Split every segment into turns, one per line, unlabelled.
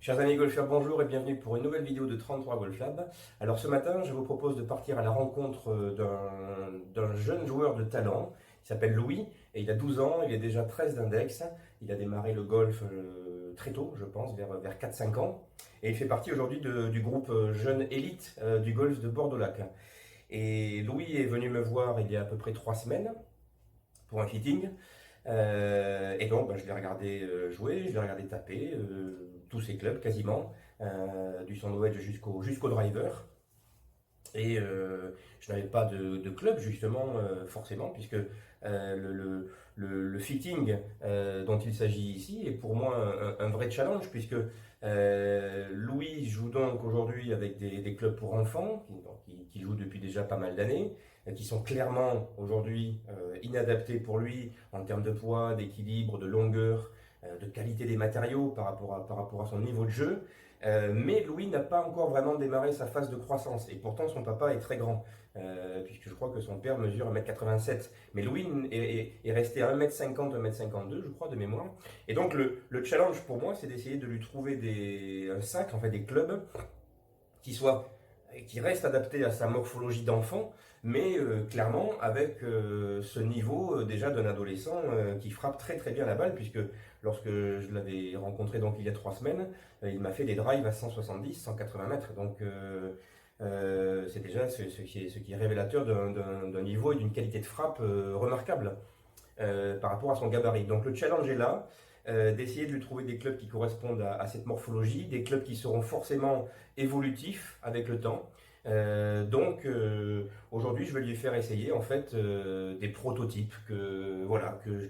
Chers amis golfeurs, bonjour et bienvenue pour une nouvelle vidéo de 33 Golf Lab. Alors ce matin, je vous propose de partir à la rencontre d'un jeune joueur de talent. Il s'appelle Louis et il a 12 ans, il est déjà 13 d'index. Il a démarré le golf très tôt, je pense, vers 4-5 ans. Et il fait partie aujourd'hui du groupe jeune élite du golf de Bordeaux-Lac. Et Louis est venu me voir il y a à peu près 3 semaines pour un fitting. Et donc, je l'ai regardé jouer, je l'ai regardé taper, tous ses clubs quasiment, du sandwich jusqu'au driver. Et je n'avais pas de club justement, forcément, puisque le fitting dont il s'agit ici est pour moi un vrai challenge, puisque Louis joue donc aujourd'hui avec des clubs pour enfants, qui jouent depuis déjà pas mal d'années, qui sont clairement aujourd'hui inadaptés pour lui en termes de poids, d'équilibre, de longueur, de qualité des matériaux par rapport à son niveau de jeu. Mais Louis n'a pas encore vraiment démarré sa phase de croissance et pourtant son papa est très grand, puisque je crois que son père mesure 1m87. Mais Louis est resté à 1m50, 1m52 je crois de mémoire. Et donc le challenge pour moi c'est d'essayer de lui trouver un sac, en fait des clubs qui restent adaptés à sa morphologie d'enfant, mais clairement avec ce niveau déjà d'un adolescent qui frappe très très bien la balle, puisque lorsque je l'avais rencontré donc il y a 3 semaines, il m'a fait des drives à 170, 180 mètres, donc c'est déjà ce qui est révélateur d'un niveau et d'une qualité de frappe remarquable par rapport à son gabarit. Donc le challenge est là, d'essayer de lui trouver des clubs qui correspondent à cette morphologie, des clubs qui seront forcément évolutifs avec le temps. Aujourd'hui je vais lui faire essayer en fait des prototypes que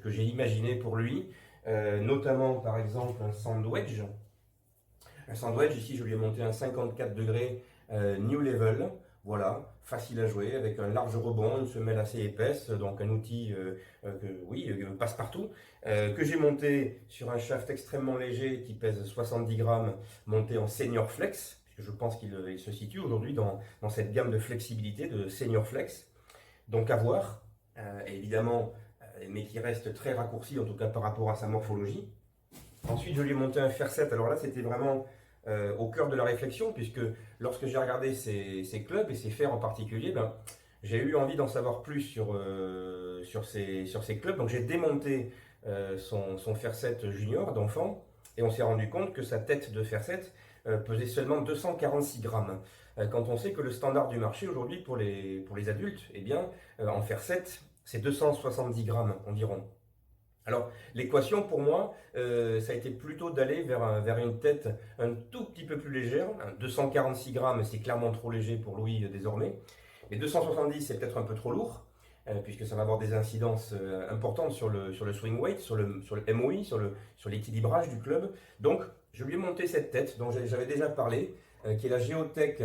j'ai imaginés pour lui, notamment par exemple un sandwich. Un sandwich, ici je lui ai monté un 54 degrés New Level, voilà, facile à jouer, avec un large rebond, une semelle assez épaisse, donc un outil passe-partout, que j'ai monté sur un shaft extrêmement léger qui pèse 70 grammes, monté en Senior Flex, puisque je pense qu'il se situe aujourd'hui dans cette gamme de flexibilité de Senior Flex, donc à voir, évidemment, mais qui reste très raccourci, en tout cas par rapport à sa morphologie. Ensuite, je lui ai monté un Fairset. Alors là, c'était vraiment au cœur de la réflexion, puisque lorsque j'ai regardé ces clubs et ces fers en particulier, j'ai eu envie d'en savoir plus sur ces clubs. Donc j'ai démonté son Fairset junior d'enfant, et on s'est rendu compte que sa tête de Fairset pesait seulement 246 grammes. Quand on sait que le standard du marché aujourd'hui pour les adultes, eh bien, en Fairset, c'est 270 grammes environ. Alors, l'équation pour moi, ça a été plutôt d'aller vers une tête un tout petit peu plus légère. 246 grammes, c'est clairement trop léger pour Louis désormais. Mais 270, c'est peut-être un peu trop lourd, puisque ça va avoir des incidences importantes sur le swing weight, sur le MOI, sur l'équilibrage du club. Donc, je lui ai monté cette tête dont j'avais déjà parlé, qui est la Geotech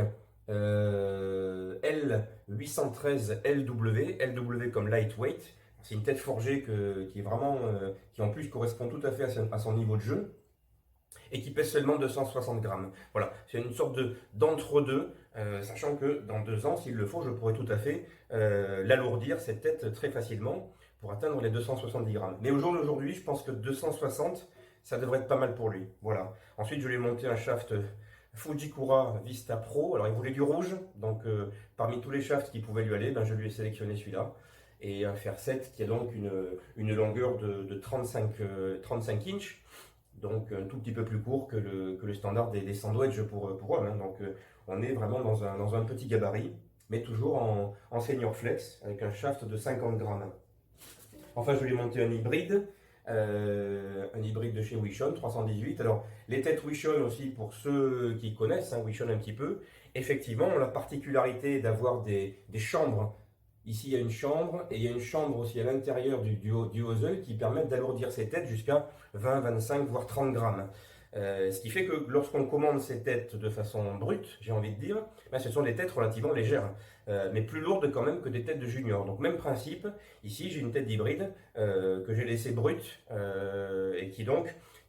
L813 LW, LW comme lightweight. C'est une tête forgée qui est vraiment, qui en plus correspond tout à fait à son niveau de jeu et qui pèse seulement 260 grammes. Voilà, c'est une sorte d'entre-deux, sachant que dans 2 ans, s'il le faut, je pourrais tout à fait l'alourdir, cette tête, très facilement pour atteindre les 270 grammes. Mais au jour d'aujourd'hui, je pense que 260, ça devrait être pas mal pour lui. Voilà. Ensuite, je lui ai monté un shaft Fujikura Vista Pro. Alors, il voulait du rouge, donc parmi tous les shafts qui pouvaient lui aller, je lui ai sélectionné celui-là. Et un Fairset qui a donc une longueur de 35 inches, donc un tout petit peu plus court que le standard des sandwichs pour hommes. Hein. Donc on est vraiment dans un petit gabarit, mais toujours en Senior Flex, avec un shaft de 50 grammes. Enfin, je lui ai monté un hybride de chez Wishon 318. Alors, les têtes Wishon aussi, pour ceux qui connaissent Wishon un petit peu, effectivement, ont la particularité d'avoir des chambres Ici, il y a une chambre et il y a une chambre aussi à l'intérieur du hosel qui permettent d'alourdir ces têtes jusqu'à 20, 25, voire 30 grammes. Ce qui fait que lorsqu'on commande ces têtes de façon brute, j'ai envie de dire, ben, ce sont des têtes relativement légères, mais plus lourdes quand même que des têtes de junior. Donc même principe, ici j'ai une tête d'hybride que j'ai laissée brute et qui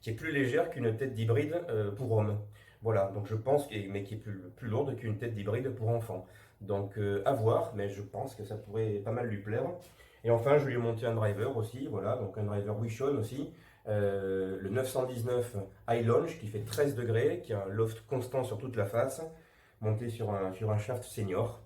est plus légère qu'une tête d'hybride pour homme. Voilà, donc je pense, mais qui est plus lourde qu'une tête d'hybride pour enfant. Donc à voir, mais je pense que ça pourrait pas mal lui plaire. Et enfin, je lui ai monté un driver aussi, voilà, donc un driver Wishon aussi, le 919 High Launch qui fait 13 degrés, qui a un loft constant sur toute la face, monté sur un shaft senior.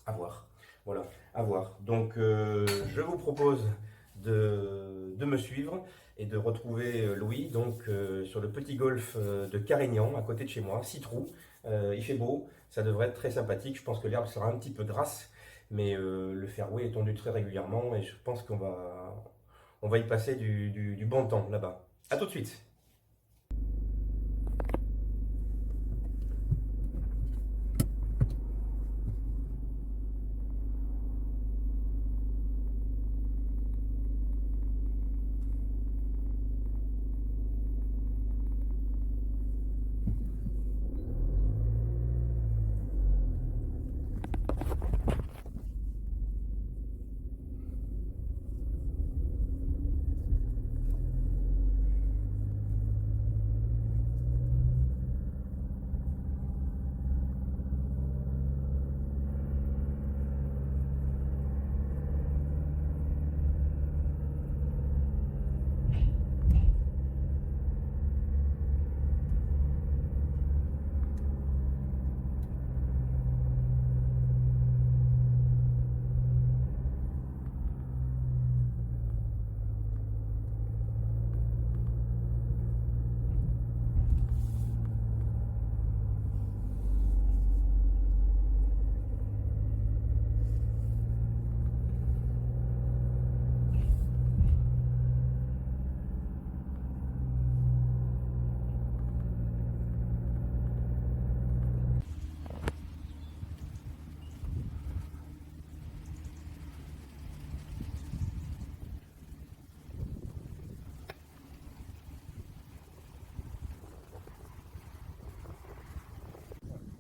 À voir. Voilà, à voir. Donc je vous propose de me suivre et de retrouver Louis donc, sur le petit golf de Carignan, à côté de chez moi, 6 trous. Il fait beau, ça devrait être très sympathique. Je pense que l'herbe sera un petit peu grasse, mais le fairway est tondu très régulièrement et je pense on va y passer du bon temps là-bas. A tout de suite.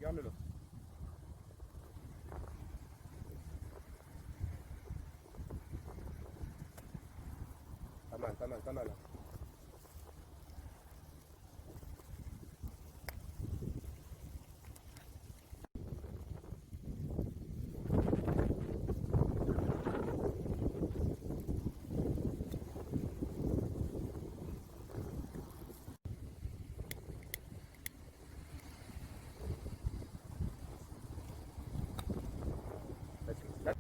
Garde-le. Pas mal, pas mal, pas mal. Là,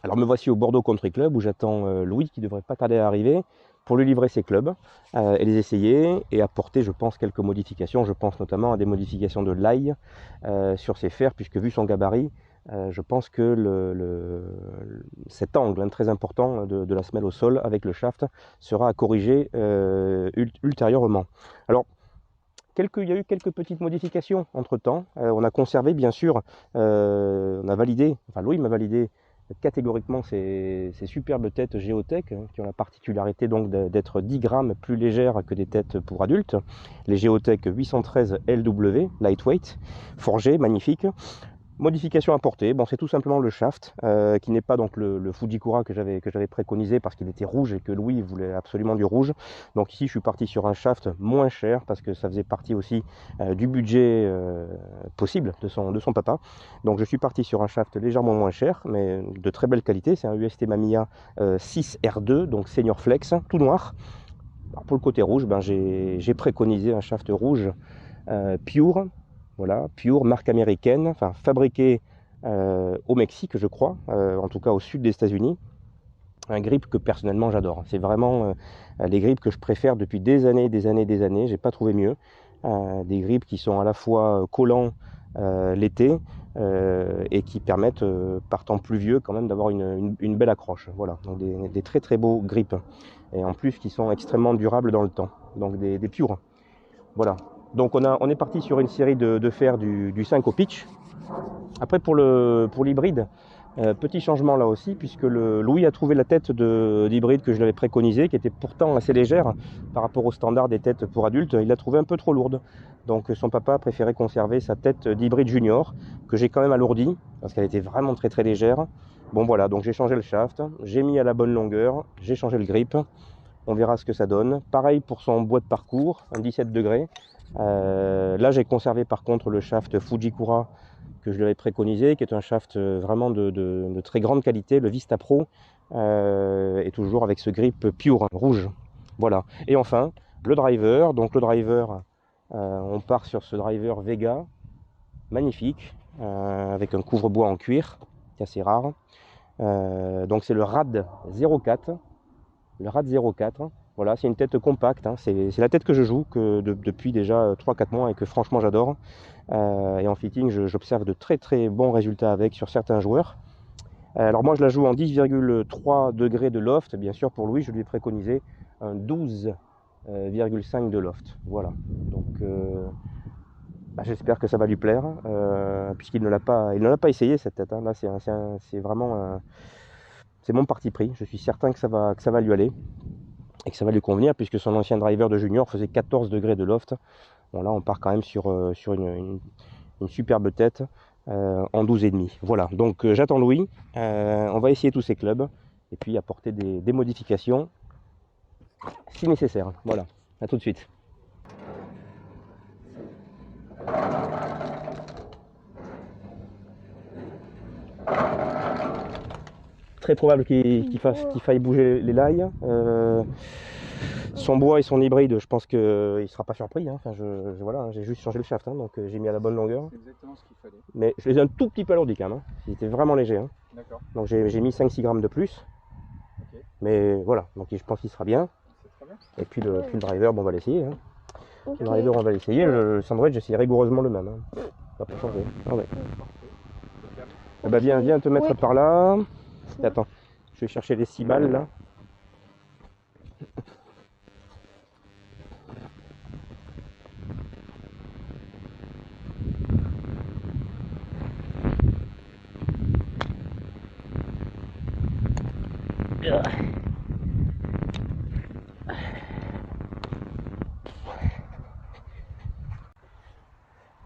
alors me voici au Bordeaux Country Club où j'attends Louis qui devrait pas tarder à arriver pour lui livrer ses clubs et les essayer et apporter je pense quelques modifications. Je pense notamment à des modifications de l'ail sur ses fers puisque vu son gabarit je pense que cet angle très important de la semelle au sol avec le shaft sera à corriger ultérieurement. Alors il y a eu quelques petites modifications entre temps. On a conservé bien sûr, on a validé, enfin Louis m'a validé catégoriquement ces superbes têtes Géotech qui ont la particularité donc d'être 10 grammes plus légères que des têtes pour adultes. Les Géotech 813 LW, lightweight, forgées, magnifiques.
Modification apportée, bon, c'est tout simplement le shaft, qui n'est pas donc le Fujikura que j'avais préconisé parce qu'il était rouge et que Louis voulait absolument du rouge. Donc ici je suis parti sur un shaft moins cher parce que ça faisait partie aussi du budget possible de son papa. Donc je suis parti sur un shaft légèrement moins cher mais de très belle qualité. C'est un UST Mamiya 6R2, donc Senior Flex, tout noir. Alors pour le côté rouge, ben, j'ai préconisé un shaft rouge Pure, voilà, Pure, marque américaine, enfin fabriqué au Mexique, je crois, en tout cas au sud des États-Unis. Un grip que personnellement j'adore. C'est vraiment les grips que je préfère depuis des années, des années, des années. J'ai pas trouvé mieux. Des grips qui sont à la fois collants l'été et qui permettent, par temps pluvieux, quand même d'avoir une belle accroche. Voilà, donc des très très beaux grips. Et en plus qui sont extrêmement durables dans le temps. Donc des pures. Voilà. Donc on est parti sur une série de faire du 5 au pitch. Après pour l'hybride, petit changement là aussi, puisque Louis a trouvé la tête d'hybride que je l'avais préconisée, qui était pourtant assez légère par rapport au standard des têtes pour adultes. Il l'a trouvée un peu trop lourde. Donc son papa a préféré conserver sa tête d'hybride junior, que j'ai quand même alourdie, parce qu'elle était vraiment très très légère. Bon voilà, donc j'ai changé le shaft, j'ai mis à la bonne longueur, j'ai changé le grip. On verra ce que ça donne. Pareil pour son bois de parcours, un 17 degrés. Là, j'ai conservé par contre le shaft Fujikura que je lui avais préconisé, qui est un shaft vraiment de très grande qualité, le Vista Pro, et toujours avec ce grip pure, rouge. Voilà. Et enfin, le driver. Donc le driver, on part sur ce driver Vega, magnifique, avec un couvre-bois en cuir, c'est assez rare. Donc c'est le RAD 04. Le RAD 04, voilà, c'est une tête compacte, hein. C'est la tête que je joue depuis déjà 3-4 mois et que franchement j'adore. Et en fitting, j'observe de très très bons résultats avec sur certains joueurs. Alors moi je la joue en 10,3 degrés de loft, bien sûr pour Louis je lui ai préconisé un 12,5 de loft. Voilà, donc bah, j'espère que ça va lui plaire, puisqu'il ne l'a pas essayé cette tête, hein. Là c'est vraiment c'est mon parti pris, je suis certain que ça va lui aller et que ça va lui convenir puisque son ancien driver de junior faisait 14 degrés de loft. Bon là on part quand même sur une superbe tête en 12,5. Voilà, donc j'attends Louis, on va essayer tous ces clubs et puis apporter des modifications si nécessaire. Voilà, à tout de suite. Très probable qu'il faille bouger les lailles. Son bois et son hybride, je pense qu'il ne sera pas surpris, hein. Enfin, voilà, j'ai juste changé le shaft, hein, donc j'ai mis à la bonne longueur.
C'est exactement ce qu'il fallait.
Mais je les ai un tout petit peu alourdis quand même, hein. Il était vraiment léger, hein.
D'accord.
Donc j'ai mis 5-6 grammes de plus.
Ok.
Mais voilà, donc je pense qu'il sera bien.
C'est très bien.
Et puis le driver, bon, on va l'essayer, hein.
Ok.
Le driver, on va l'essayer. Le sandwich, c'est rigoureusement le même, hein. On va pas changer. Ah ouais.
Parfait. C'est bien.
Eh ben, viens te mettre
Ouais.
par là. Attends, je vais chercher les 6 balles là.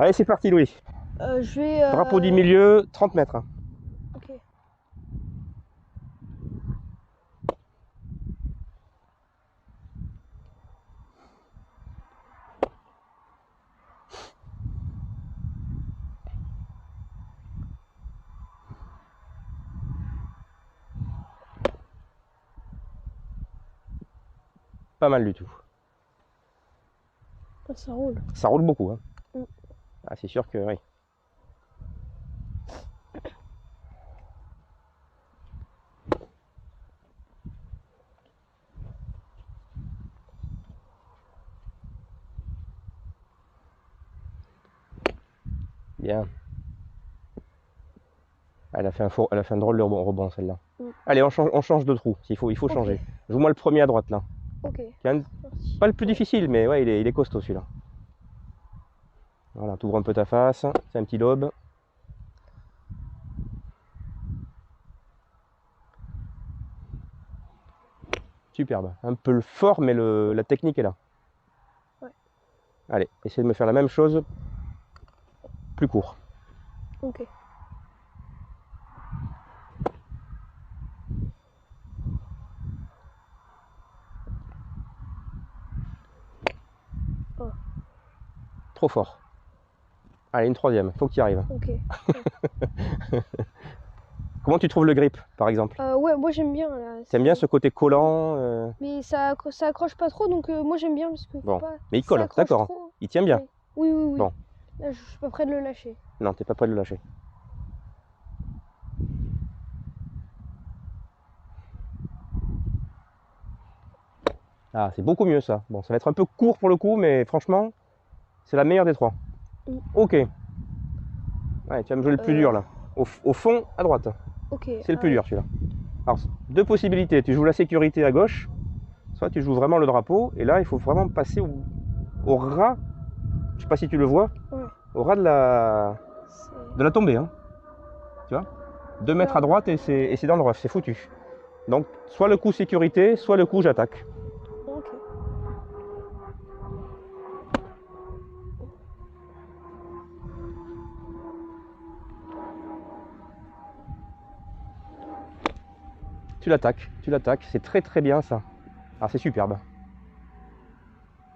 Allez, c'est parti, Louis.
Je vais.
Drapeau du milieu, 30 mètres.
Ok.
Pas mal du tout.
Ah, ça roule.
Ça roule beaucoup, hein.
Mm.
Ah, c'est sûr que oui. Bien. Elle a fait un drôle de rebond celle-là.
Mm.
Allez, on change de trou. Il faut
Ok.
changer. Joue-moi le premier à droite là.
Ok.
Pas le plus difficile, mais ouais, il est costaud celui-là. Voilà, t'ouvres un peu ta face. C'est un petit lobe. Superbe. Un peu fort, mais la technique est là.
Ouais.
Allez, essaye de me faire la même chose, plus court.
Ok.
Trop fort. Allez, une troisième, faut que tu y arrives.
Ok.
Comment tu trouves le grip, par exemple?
Ouais, moi j'aime bien là.
T'aimes bien ce côté collant
Mais ça accroche pas trop, donc moi j'aime bien parce que faut
Bon.
pas.
Mais il
si
colle,
ça accroche
d'accord.
trop-
Il tient bien.
Oui, oui, oui.
Bon.
Là, je suis pas près de le lâcher.
Non, t'es pas prêt de le lâcher. Ah, c'est beaucoup mieux ça. Bon, ça va être un peu court pour le coup, mais franchement, c'est la meilleure des trois.
Mm.
Ok. Ouais, tu vas me jouer le plus dur là. Au fond, à droite.
Ok.
C'est le plus
ah,
dur celui-là. Alors, deux possibilités. Tu joues la sécurité à gauche, soit tu joues vraiment le drapeau, et là, il faut vraiment passer au ras. Je sais pas si tu le vois.
Ouais.
Au ras de la tombée. Hein. Tu vois 2 mètres à droite et c'est dans le rough, c'est foutu. Donc, soit le coup sécurité, soit le coup j'attaque.
Ok.
Tu l'attaques, c'est très très bien ça. Ah, c'est superbe.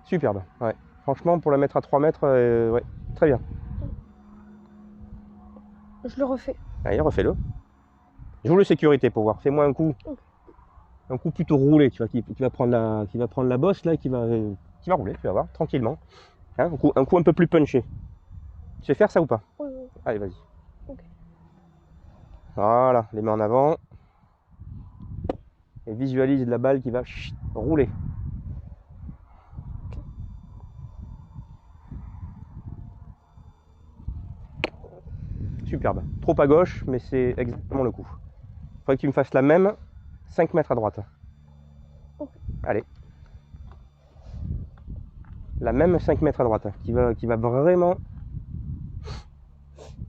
Superbe, ouais. Franchement, pour la mettre à 3 mètres, ouais, très bien.
Je le refais.
Allez, refais-le. Joue le sécurité pour voir. Fais-moi un coup.
Ok.
Un coup plutôt roulé, tu vois, qui va prendre la bosse là, qui va rouler, tu vas voir, tranquillement. Hein, un coup un peu plus punché. Tu sais faire ça ou pas?
Ouais, ouais.
Allez, vas-y.
Ok.
Voilà, les mains en avant. Et visualise la balle qui va rouler. Superbe. Trop à gauche, mais c'est exactement le coup. Il faudrait que tu me fasses la même 5 mètres à droite.
Ok.
Allez. La même 5 mètres à droite, qui va vraiment...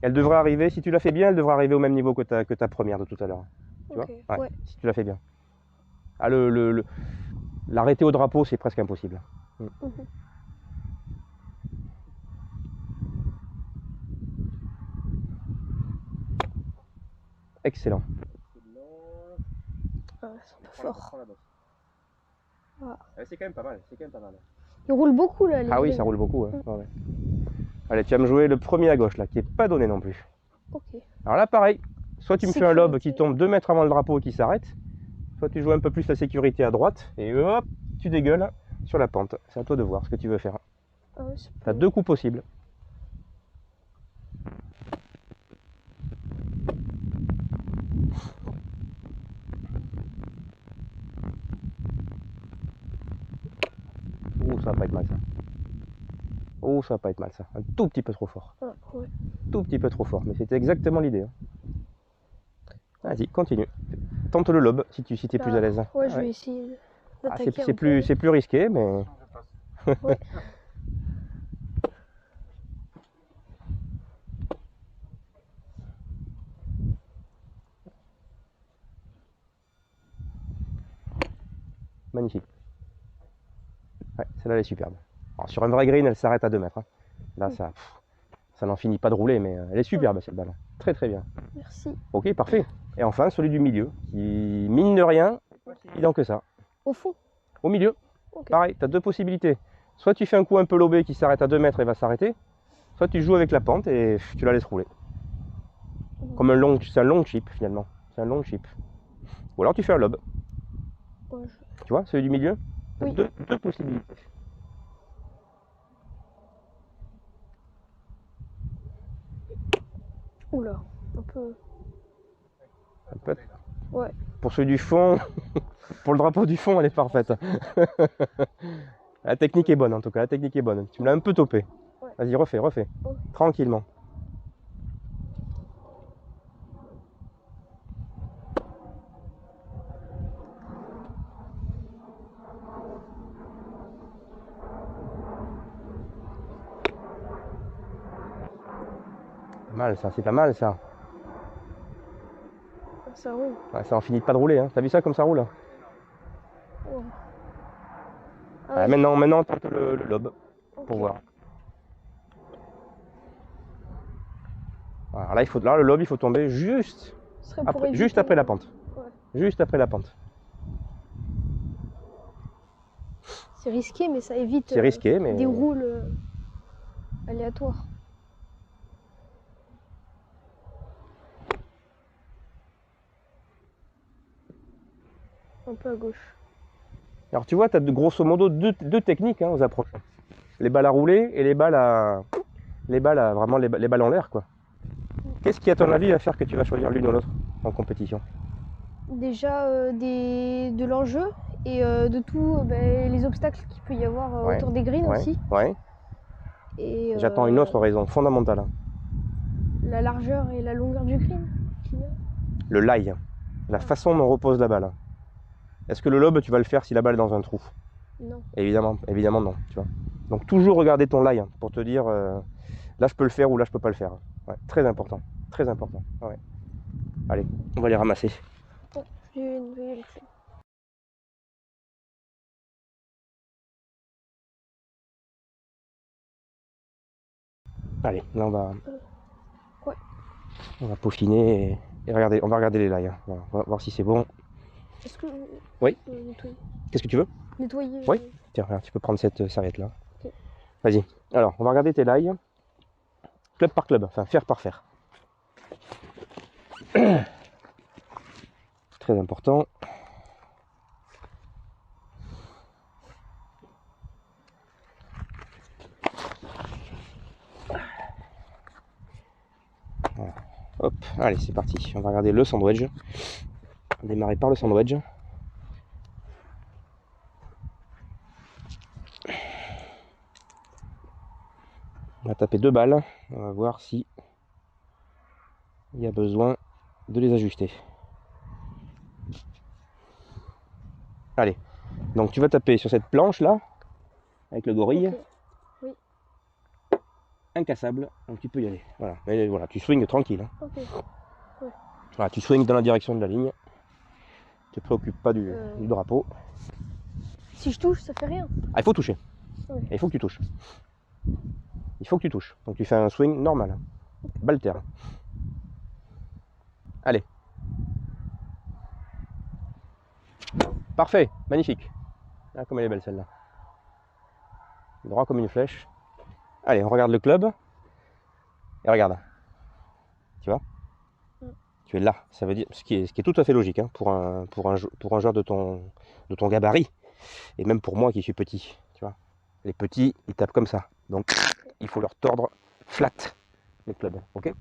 Elle devrait arriver, si tu la fais bien, elle devrait arriver au même niveau que ta première de tout à l'heure. Tu
Ok.
vois?
Ouais.
Si tu la fais bien. Ah, l'arrêter au drapeau, c'est presque impossible.
Mhm.
Excellent.
Ah, c'est un peu fort. Ah.
C'est quand même pas mal, c'est quand même pas mal.
Il roule beaucoup là. Les
Ah oui,
greens.
ça roule beaucoup. Ouais. Ouais. Allez, tu vas me jouer le premier à gauche, là, qui est pas donné non plus.
Ok.
Alors là, pareil. Soit tu me fais un lob
Sécurité.
qui tombe 2 mètres avant le drapeau et qui s'arrête, soit tu joues un peu plus la sécurité à droite, et hop, tu dégueules sur la pente. C'est à toi de voir ce que tu veux faire.
Ah ouais,
Tu as 2 coups possibles. Oh, ça va pas être mal ça. Oh, ça va pas être mal ça. Un tout petit peu trop fort.
Ah, ouais.
Tout petit peu trop fort, mais c'était exactement l'idée. Hein. Vas-y, continue. Tente le lob si tu es plus à l'aise.
Ouais,
Ah
je vais essayer
Ah,
d'attaquer un
c'est
peu.
plus risqué, mais...
Ouais.
Magnifique. Ouais, celle-là elle est superbe. Alors, sur un vrai green, elle s'arrête à 2 mètres. Hein. Là, ça n'en finit pas de rouler, mais elle est superbe cette balle. Très très bien.
Merci.
Ok, parfait. Et enfin, celui du milieu, qui, mine de rien, pas si évident que ça.
Au fond.
Au milieu,
Ok.
pareil, tu as 2 possibilités. Soit tu fais un coup un peu lobé qui s'arrête à 2 mètres et va s'arrêter, soit tu joues avec la pente et tu la laisses rouler. Comme c'est un long chip finalement. C'est un long chip. Ou alors tu fais un lob.
Ouais,
Tu vois, celui du milieu, t'as
Oui.
deux possibilités.
Oula. Un peu.
Un peu.
Ouais.
Pour celui du fond, pour le drapeau du fond, elle est parfaite. La technique est bonne en tout cas, la technique est bonne. Tu me l'as un peu topé.
Ouais.
Vas-y, refais.
Ouais.
Tranquillement. Pas mal ça, c'est pas mal ça.
Ça roule.
Ouais, ça en finit pas de rouler. Hein. T'as vu ça comme ça roule?
Oh. Ah
Ouais,
ouais.
maintenant tente le lob
Ok.
pour voir. Voilà, là, le lob, il faut tomber juste
Ce serait pour
juste
éviter-
après la pente.
Ouais.
Juste après la pente.
C'est risqué, mais ça évite
C'est risqué, mais...
des roules. aléatoire. Un peu à gauche.
Alors tu vois, tu as grosso modo deux techniques hein, aux approches. Les balles à rouler et les balles à vraiment les balles en l'air quoi. Qu'est-ce qui à ton avis va faire que tu vas choisir l'une ou l'autre en compétition?
Déjà de l'enjeu et de tout les obstacles qu'il peut y avoir
Ouais,
autour des greens
ouais,
aussi.
ouais.
Et
J'attends une autre raison fondamentale. Hein.
la largeur et la longueur du green qu'il y a.
Le lie, la façon dont repose la balle. Est-ce que le lob, tu vas le faire si la balle est dans un trou?
Non.
Évidemment, évidemment non. Tu vois. Donc toujours regarder ton lie pour te dire là je peux le faire ou là je peux pas le faire. Ouais, très important, très important. Ouais. Allez, on va les ramasser.
Oh, j'ai une nouvelle clé.
Allez, là
Ouais.
on va peaufiner et regarder, on va regarder les lies. Hein. Voilà, on va voir si c'est bon.
Est-ce que
Oui.
nettoyer?
Qu'est-ce que tu veux?
Nettoyer.
Oui. Tiens, regarde, tu peux prendre cette serviette là.
Ok.
Vas-y. Alors, on va regarder tes lies. Club par club, enfin fer par fer. Très important. Voilà. Hop, allez, c'est parti. On va regarder le sandwich. On va démarrer par le sandwich. On va taper 2 balles. On va voir si il y a besoin de les ajuster. Allez, donc tu vas taper sur cette planche là, avec le gorille.
Ok. Oui.
Incassable, donc tu peux y aller. Voilà, mais voilà, tu swings tranquille. Hein.
Ok.
Voilà, tu swings dans la direction de la ligne. Tu te préoccupes pas du drapeau.
Si je touche, ça fait rien.
Ah, il faut toucher.
Ouais.
Il faut que tu touches. Il faut que tu touches. Donc tu fais un swing normal. Balle terre. Allez. Parfait, magnifique. Ah, comme elle est belle celle-là. Droit comme une flèche. Allez, on regarde le club. Et regarde. Tu vois? Tu es là. Ça veut dire, ce qui est tout à fait logique hein, pour un joueur de ton gabarit. Et même pour moi qui suis petit. Tu vois? Les petits, ils tapent comme ça. Donc, il faut leur tordre flat le club. Ok?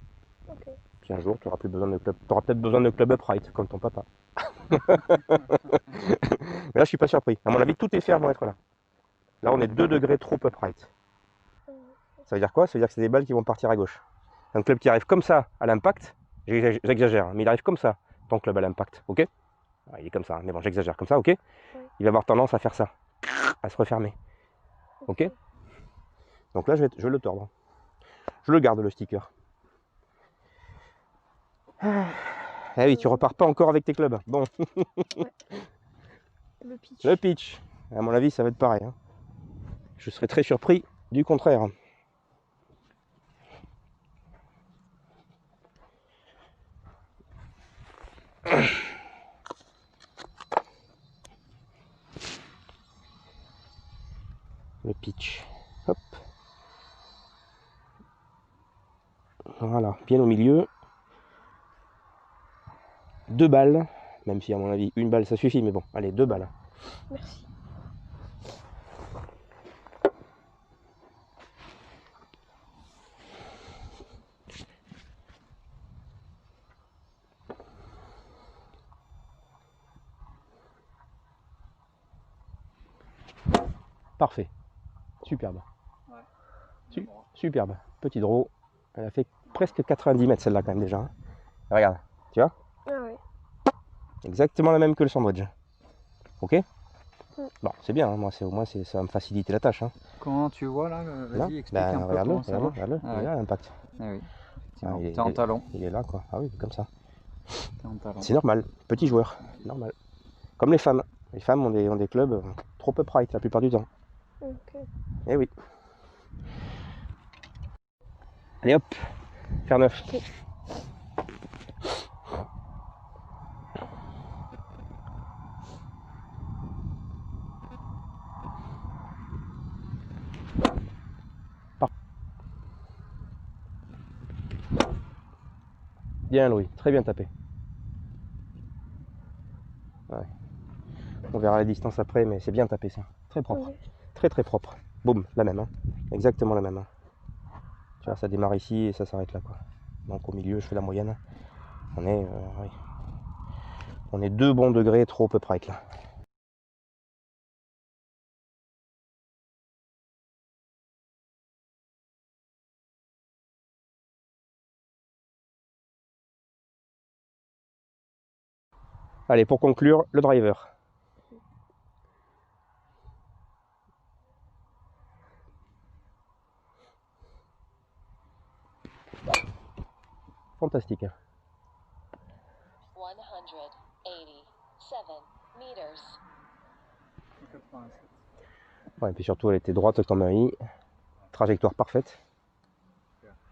Ok.
Puis un jour, tu n'auras plus besoin de club. Tu auras peut-être besoin de club upright, comme ton papa. Mais là, je suis pas surpris. À mon avis, tous tes fers vont être là. Là, on est 2 degrés trop upright. Ça veut dire quoi? Ça veut dire que c'est des balles qui vont partir à gauche. Un club qui arrive comme ça à l'impact, j'exagère, mais il arrive comme ça, ton club à l'impact, ok? Ah, il est comme ça, mais bon, j'exagère comme ça, ok? Il va avoir tendance à faire ça, à se refermer, ok? Donc là, je vais le tordre. Je le garde, le sticker. Ah oui, tu repars pas encore avec tes clubs. Bon.
Ouais. Le pitch.
Le pitch. À mon avis, ça va être pareil. Hein. Je serais très surpris du contraire. Le pitch. Hop. Voilà, bien au milieu. 2 balles. Même si à mon avis, une balle ça suffit, mais bon, allez, 2 balles.
Merci.
Parfait. Superbe.
Ouais.
Superbe. Petit draw. Elle a fait presque 90 mètres celle-là quand même déjà. Hein. Regarde, tu vois?
Ah ouais.
Exactement la même que le sandwich. Ok? Bon, c'est bien, hein. Moi, au moins ça va me faciliter la tâche. Hein.
Comment tu vois là? Vas-y, explique un peu
regarde-le,
comment ça marche.
regarde-le,
Ah
il est
ouais.
là l'impact.
Ah oui.
Ah,
T'es en talon.
Il est là quoi. Ah oui, comme ça.
T'es en talon.
C'est normal, petit joueur, normal. Comme les femmes. Les femmes ont des clubs trop upright la plupart du temps.
Ok.
Eh oui. Allez hop, faire 9.
Ok.
Bien Louis, très bien tapé. Ouais. On verra la distance après, mais c'est bien tapé ça. Très propre.
Ouais.
Très très propre. Boum, la même. Hein. Exactement la même. Hein. Tu vois, ça démarre ici et ça s'arrête là, quoi. Donc au milieu, je fais la moyenne. On est, oui. On est 2 bons degrés trop peu près là. Allez, pour conclure, le driver. Fantastique.
187 meters.
Ouais, et puis surtout, elle était droite comme un i. Trajectoire parfaite.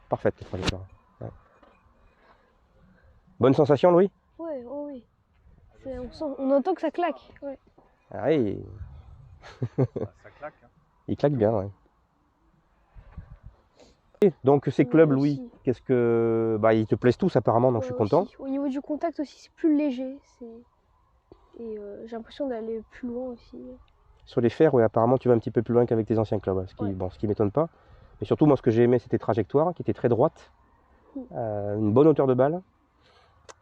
Parfaite, la trajectoire. Ouais. Bonne sensation, Louis?
Ouais, oh oui. On entend que ça claque. Ouais.
Ah oui,
Ça claque. Hein.
il claque bien, ouais. Et donc ces clubs, Louis,
Aussi.
qu'est-ce que... Bah, ils te plaisent tous apparemment, donc je suis content.
Aussi. Au niveau du contact aussi, c'est plus léger. Et j'ai l'impression d'aller plus loin aussi.
Sur les fers, ouais, apparemment, tu vas un petit peu plus loin qu'avec tes anciens clubs, ce qui,
Ouais.
bon, ce qui m'étonne pas. Mais surtout, moi, ce que j'ai aimé, c'était trajectoire, qui était très droite, une bonne hauteur de balle.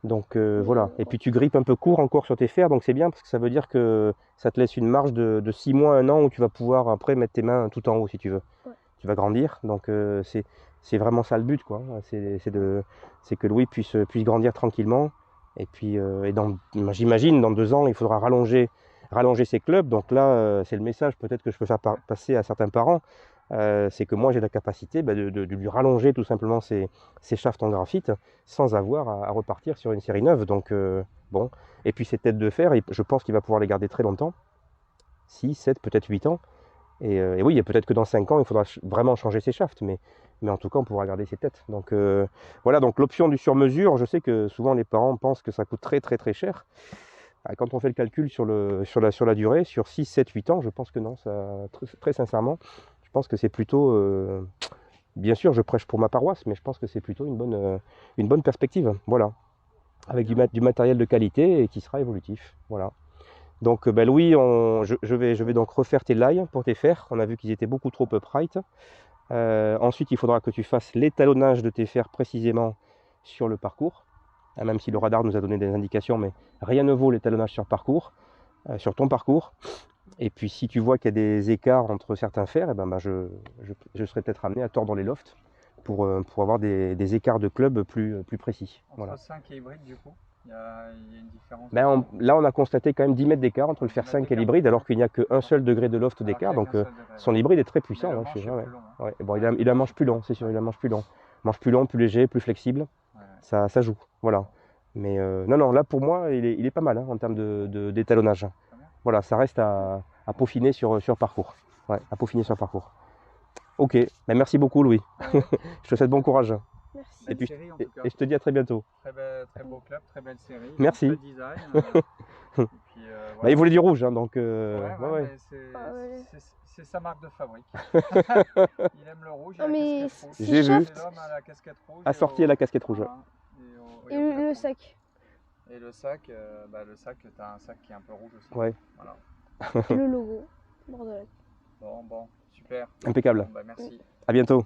Donc voilà. Et puis tu grippes un peu court encore sur tes fers, donc c'est bien parce que ça veut dire que ça te laisse une marge de 6 mois, 1 an où tu vas pouvoir après mettre tes mains tout en haut si tu veux.
Ouais.
Tu vas grandir, donc c'est vraiment ça le but, quoi. C'est que Louis puisse grandir tranquillement. Et puis j'imagine dans 2 ans, il faudra rallonger ses clubs. Donc là, c'est le message peut-être que je peux faire passer à certains parents. C'est que moi j'ai la capacité de lui rallonger tout simplement ses shafts en graphite sans avoir à repartir sur une série neuve. Donc bon, et puis ces têtes de fer, je pense qu'il va pouvoir les garder très longtemps, 6, 7, peut-être 8 ans. Et oui, peut-être que dans 5 ans, il faudra vraiment changer ses shafts, mais en tout cas, on pourra garder ses têtes. Donc voilà, donc l'option du sur-mesure, je sais que souvent les parents pensent que ça coûte très très très cher. Quand on fait le calcul sur la durée, sur 6, 7, 8 ans, je pense que non, ça, très sincèrement, je pense que c'est plutôt, bien sûr, je prêche pour ma paroisse, mais je pense que c'est plutôt une bonne perspective, voilà, avec du matériel de qualité et qui sera évolutif, voilà. Donc Louis, je vais donc refaire tes lailles pour tes fers, on a vu qu'ils étaient beaucoup trop upright. Ensuite, il faudra que tu fasses l'étalonnage de tes fers précisément sur le parcours, même si le radar nous a donné des indications, mais rien ne vaut l'étalonnage sur parcours, sur ton parcours. Et puis si tu vois qu'il y a des écarts entre certains fers, je serai peut-être amené à tordre les lofts pour avoir des écarts de club plus précis.
Entre
Voilà.
5 et hybride, du coup, il y a une différence.
Là, on a constaté quand même 10 mètres d'écart entre le fer 5 et l'hybride, alors qu'il n'y a qu'un seul degré de loft d'écart. Donc son hybride est très puissant.
Hein,
ouais. Bon, il a un manche plus long, c'est sûr, il a un manche plus long. Manche plus long, plus léger, plus flexible.
Ouais.
Ça joue. Voilà. Mais non, là pour moi, il est pas mal hein, en termes d'étalonnage. Voilà, ça reste à peaufiner sur parcours. Ouais, à peaufiner sur parcours. Ok, merci beaucoup Louis.
Ouais.
Je te souhaite bon courage.
Merci.
Et puis
série, en tout cas.
et je te dis à très bientôt.
Très beau club, très belle série.
Merci.
Très design. Et puis,
Il voulait du rouge, hein, donc.
ouais. C'est sa marque de fabrique. Il aime le rouge.
Mais
j'ai vu.
C'est l'homme à la casquette rouge.
Assorti à la casquette rouge.
Et le sac.
Et le sac, tu as un sac qui est un peu rouge aussi.
Ouais.
Voilà.
Et le logo. Bordelais.
Bon, super.
Impeccable.
Bon, merci.
À bientôt.